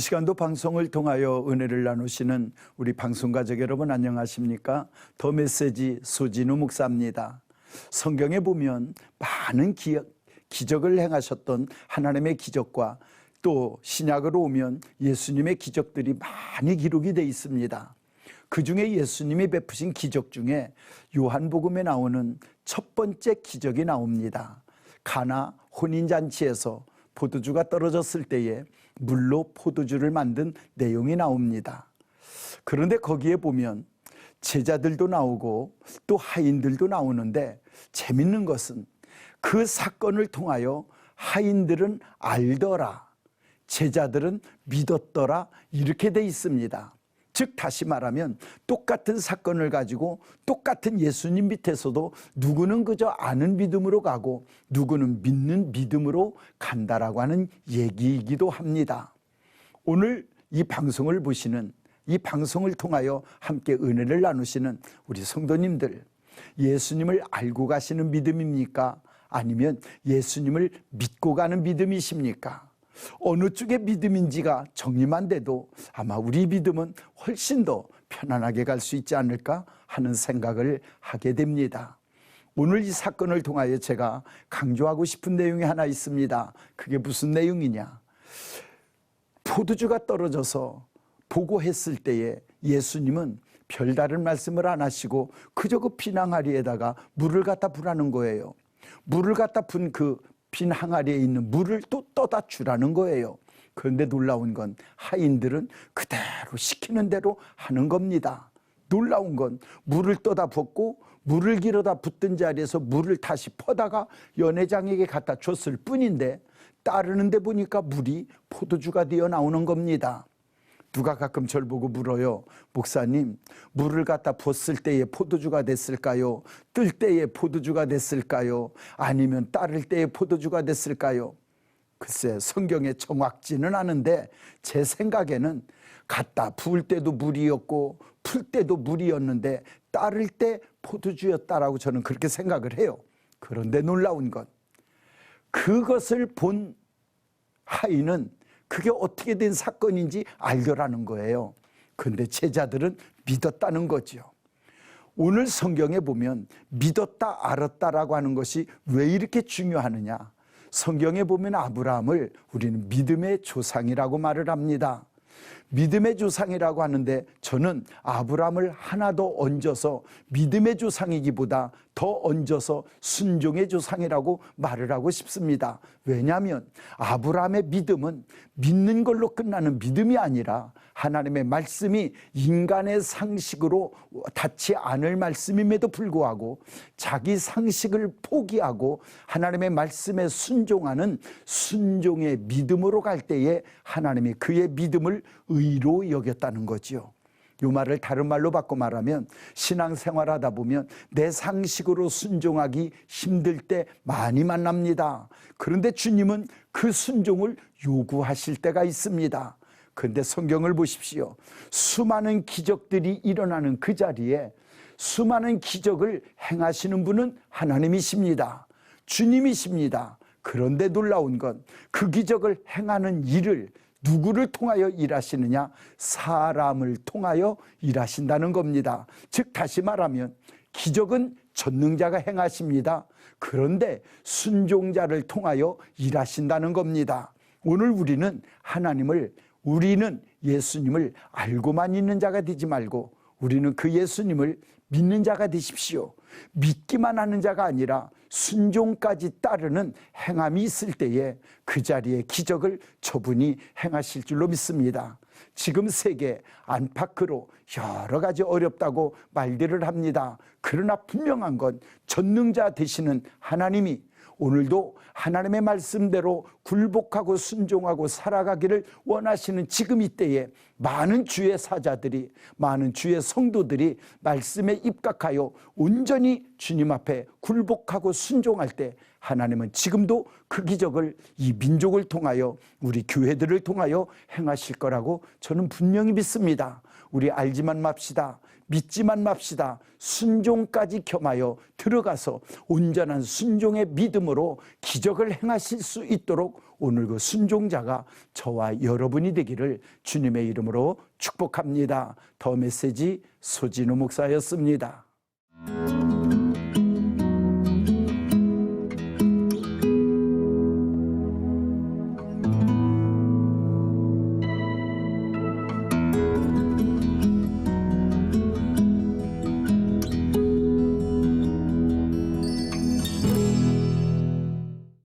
시간도 방송을 통하여 은혜를 나누시는 우리 방송가족 여러분 안녕하십니까? 더 메시지 소진우 목사입니다. 성경에 보면 많은 기적을 행하셨던 하나님의 기적과 또 신약으로 오면 예수님의 기적들이 많이 기록이 되어 있습니다. 그 중에 예수님이 베푸신 기적 중에 요한복음에 나오는 첫 번째 기적이 나옵니다. 가나 혼인잔치에서 포도주가 떨어졌을 때에 물로 포도주를 만든 내용이 나옵니다. 그런데 거기에 보면 제자들도 나오고 또 하인들도 나오는데 재밌는 것은 그 사건을 통하여 하인들은 알더라, 제자들은 믿었더라 이렇게 돼 있습니다. 즉 다시 말하면 똑같은 사건을 가지고 똑같은 예수님 밑에서도 누구는 그저 아는 믿음으로 가고 누구는 믿는 믿음으로 간다라고 하는 얘기이기도 합니다. 오늘 이 방송을 보시는, 이 방송을 통하여 함께 은혜를 나누시는 우리 성도님들, 예수님을 알고 가시는 믿음입니까? 아니면 예수님을 믿고 가는 믿음이십니까? 어느 쪽의 믿음인지가 정리만 돼도 아마 우리 믿음은 훨씬 더 편안하게 갈 수 있지 않을까 하는 생각을 하게 됩니다. 오늘 이 사건을 통하여 제가 강조하고 싶은 내용이 하나 있습니다. 그게 무슨 내용이냐? 포도주가 떨어져서 보고했을 때에 예수님은 별다른 말씀을 안 하시고 그저 그 빈 항아리에다가 물을 갖다 부라는 거예요. 물을 갖다 분 그 빈 항아리에 있는 물을 또 떠다 주라는 거예요. 그런데 놀라운 건 하인들은 그대로 시키는 대로 하는 겁니다. 놀라운 건 물을 떠다 붓고 물을 길어다 붓던 자리에서 물을 다시 퍼다가 연회장에게 갖다 줬을 뿐인데 따르는데 보니까 물이 포도주가 되어 나오는 겁니다. 누가 가끔 절 보고 물어요. 목사님, 물을 갖다 붓을 때에 포도주가 됐을까요? 뜰 때에 포도주가 됐을까요? 아니면 따를 때에 포도주가 됐을까요? 글쎄 성경에 정확지는 않은데 제 생각에는 갖다 부을 때도 물이었고 풀 때도 물이었는데 따를 때 포도주였다라고 저는 그렇게 생각을 해요. 그런데 놀라운 건 그것을 본 하인은 그게 어떻게 된 사건인지 알더라는 거예요. 그런데 제자들은 믿었다는 거죠. 오늘 성경에 보면 믿었다 알았다라고 하는 것이 왜 이렇게 중요하느냐? 성경에 보면 아브라함을 우리는 믿음의 조상이라고 말을 합니다. 믿음의 조상이라고 하는데 저는 아브라함을 하나 더 얹어서 믿음의 조상이기보다 더 얹어서 순종의 조상이라고 말을 하고 싶습니다. 왜냐하면 아브라함의 믿음은 믿는 걸로 끝나는 믿음이 아니라 하나님의 말씀이 인간의 상식으로 닿지 않을 말씀임에도 불구하고 자기 상식을 포기하고 하나님의 말씀에 순종하는 순종의 믿음으로 갈 때에 하나님이 그의 믿음을 의로 여겼다는 거지요. 이 말을 다른 말로 바꿔 말하면 신앙생활하다 보면 내 상식으로 순종하기 힘들 때 많이 만납니다. 그런데 주님은 그 순종을 요구하실 때가 있습니다. 그런데 성경을 보십시오. 수많은 기적들이 일어나는 그 자리에 수많은 기적을 행하시는 분은 하나님이십니다. 주님이십니다. 그런데 놀라운 건 그 기적을 행하는 일을 누구를 통하여 일하시느냐? 사람을 통하여 일하신다는 겁니다. 즉 다시 말하면 기적은 전능자가 행하십니다. 그런데 순종자를 통하여 일하신다는 겁니다. 오늘 우리는 예수님을 알고만 있는 자가 되지 말고 우리는 그 예수님을 믿는 자가 되십시오. 믿기만 하는 자가 아니라 순종까지 따르는 행함이 있을 때에 그 자리에 기적을 저분이 행하실 줄로 믿습니다. 지금 세계 안팎으로 여러 가지 어렵다고 말들을 합니다. 그러나 분명한 건 전능자 되시는 하나님이 오늘도 하나님의 말씀대로 굴복하고 순종하고 살아가기를 원하시는 지금 이때에 많은 주의 사자들이, 많은 주의 성도들이 말씀에 입각하여 온전히 주님 앞에 굴복하고 순종할 때 하나님은 지금도 그 기적을 이 민족을 통하여 우리 교회들을 통하여 행하실 거라고 저는 분명히 믿습니다. 우리 알지만 맙시다. 믿지만 맙시다. 순종까지 겸하여 들어가서 온전한 순종의 믿음으로 기적을 행하실 수 있도록 오늘 그 순종자가 저와 여러분이 되기를 주님의 이름으로 축복합니다. 더 메시지 소진우 목사였습니다.